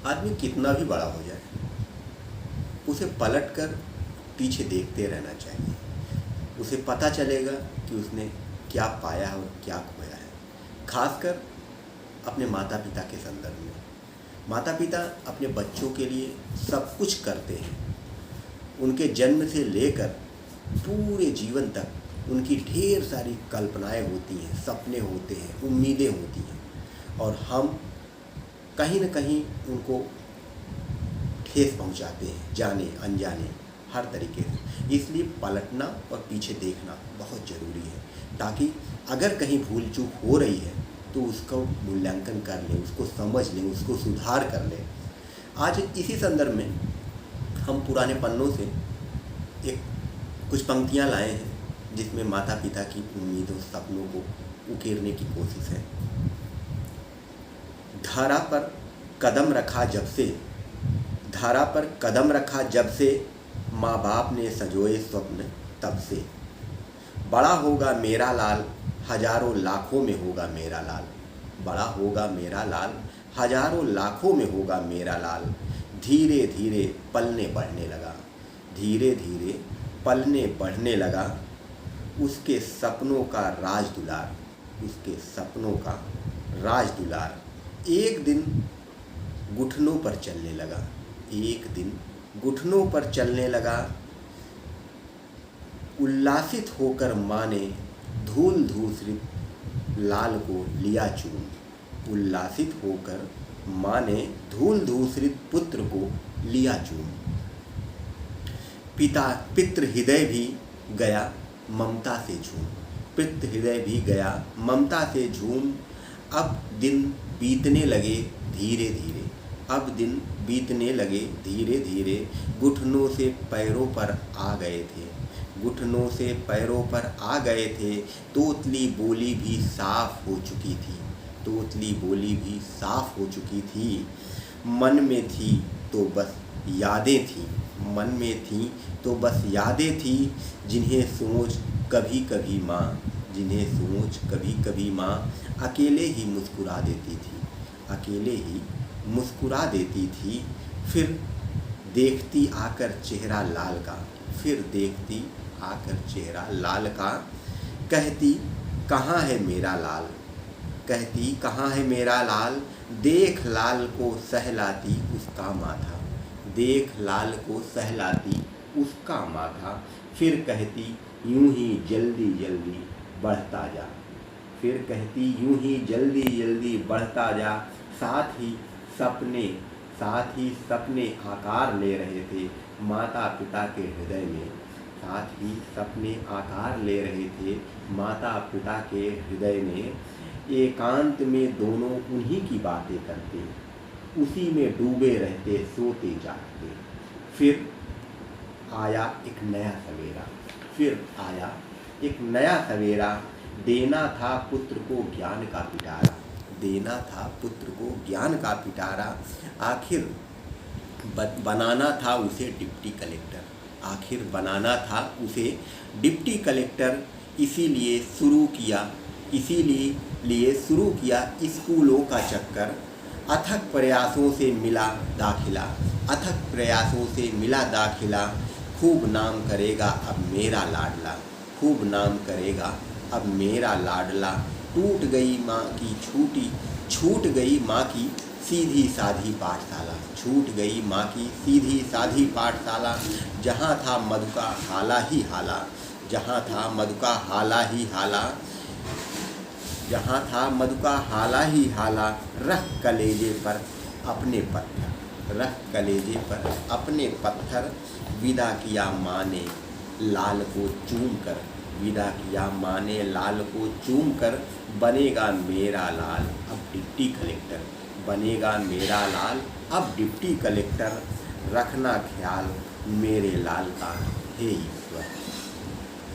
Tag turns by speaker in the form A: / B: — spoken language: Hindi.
A: आदमी कितना भी बड़ा हो जाए, उसे पलट कर पीछे देखते रहना चाहिए। उसे पता चलेगा कि उसने क्या पाया और क्या खोया है। खासकर अपने माता पिता के संदर्भ में। माता पिता अपने बच्चों के लिए सब कुछ करते हैं। उनके जन्म से लेकर पूरे जीवन तक उनकी ढेर सारी कल्पनाएं होती हैं, सपने होते हैं, उम्मीदें होती हैं, और हम कहीं न कहीं उनको ठेस पहुंचाते हैं, जाने अनजाने हर तरीके से। इसलिए पलटना और पीछे देखना बहुत ज़रूरी है, ताकि अगर कहीं भूल चूक हो रही है तो उसका मूल्यांकन कर लें, उसको समझ लें, उसको सुधार कर लें। आज इसी संदर्भ में हम पुराने पन्नों से एक कुछ पंक्तियां लाए हैं जिसमें माता पिता की उम्मीदों, सपनों को उकेरने की कोशिश है। धारा पर कदम रखा जब से, धारा पर कदम रखा जब से, माँ बाप ने संजोए स्वप्न तब से। बड़ा होगा मेरा लाल, हजारों लाखों में होगा मेरा लाल। बड़ा होगा मेरा लाल, हजारों लाखों में होगा मेरा लाल। धीरे धीरे पलने बढ़ने लगा, धीरे धीरे पलने बढ़ने लगा। उसके सपनों का राज दुलार, उसके सपनों का राज दुलार। एक दिन घुटनों पर चलने लगा, एक दिन घुटनों पर चलने लगा। उल्लासित होकर माँ ने धूल धूसरित लाल को लिया चूम। उल्लासित होकर माँ ने धूल धूसरित पुत्र को लिया चूम। पितृ हृदय भी गया ममता से झूम, पितृ हृदय भी गया ममता से झूम। अब दिन बीतने लगे धीरे धीरे, अब दिन बीतने लगे धीरे धीरे। घुटनों से पैरों पर आ गए थे, घुटनों से पैरों पर आ गए थे। तोतली बोली भी साफ हो चुकी थी, तोतली बोली भी साफ हो चुकी थी। मन में थी तो बस यादें थी, मन में थी तो बस यादें थी। जिन्हें सोच कभी कभी माँ, जिन्हें सोच कभी कभी माँ अकेले ही मुस्कुरा देती थी, अकेले ही मुस्कुरा देती थी। फिर देखती आकर चेहरा लाल का, फिर देखती आकर चेहरा लाल का। कहती कहाँ है मेरा लाल, कहती कहाँ है मेरा लाल। देख लाल को सहलाती उसका माथा, देख लाल को सहलाती उसका माथा। फिर कहती यूं ही जल्दी जल्दी बढ़ता जा, फिर कहती यूं ही जल्दी जल्दी बढ़ता जा। साथ ही सपने आकार ले रहे थे माता पिता के हृदय में, साथ ही सपने आकार ले रहे थे माता पिता के हृदय में। एकांत में दोनों उन्हीं की बातें करते, उसी में डूबे रहते सोते जागते। फिर आया एक नया सवेरा, फिर आया एक नया सवेरा। देना था पुत्र को ज्ञान का पिटारा, देना था पुत्र को ज्ञान का पिटारा। आखिर बनाना था उसे डिप्टी कलेक्टर, आखिर बनाना था उसे डिप्टी कलेक्टर। इसीलिए शुरू किया स्कूलों का चक्कर। अथक प्रयासों से मिला दाखिला, अथक प्रयासों से मिला दाखिला। खूब नाम करेगा अब मेरा लाडला, खूब नाम करेगा अब मेरा लाडला। टूट गई माँ की छूट गई माँ की सीधी साधी पाठशाला, छूट गई माँ की सीधी साधी पाठशाला। जहाँ था मधु का हाला ही हाला, जहाँ था मधु का हाला ही हाला, जहाँ था मधु का हाला ही हाला। रख कलेजे पर अपने पत्थर, रख कलेजे पर अपने पत्थर। विदा किया माँ ने लाल को चूम कर, विदा किया माँ ने लाल को चूम कर। बनेगा मेरा लाल अब डिप्टी कलेक्टर, बनेगा मेरा लाल अब डिप्टी कलेक्टर। रखना ख्याल मेरे लाल का हे